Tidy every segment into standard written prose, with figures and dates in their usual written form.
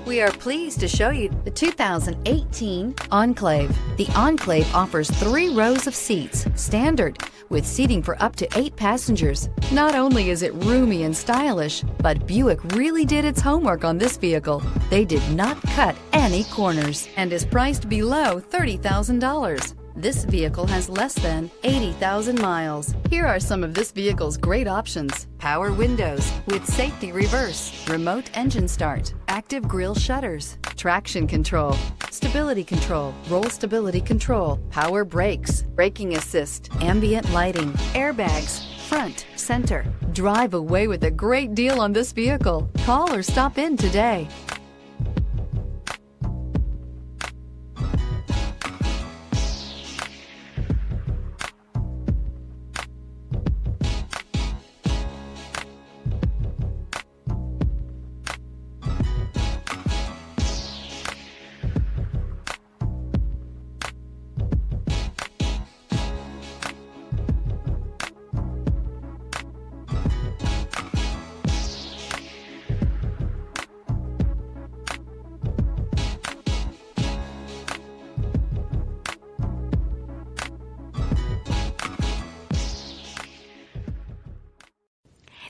We are pleased to show you the 2018 Enclave. The Enclave offers 3 rows of seats, standard, with seating for up to 8 passengers. Not only is it roomy and stylish, but Buick really did its homework on this vehicle. They did not cut any corners and is priced below $30,000. This vehicle has less than 80,000 miles. Here are some of this vehicle's great options: power windows with safety reverse, remote engine start, active grille shutters, traction control, stability control, roll stability control, power brakes, braking assist, ambient lighting, airbags, front, center. Drive away with a great deal on this vehicle. Call or stop in today.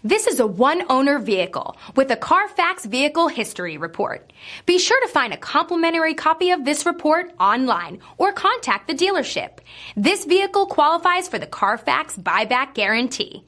This is a one-owner vehicle with a Carfax Vehicle History Report. Be sure to find a complimentary copy of this report online or contact the dealership. This vehicle qualifies for the Carfax Buyback Guarantee.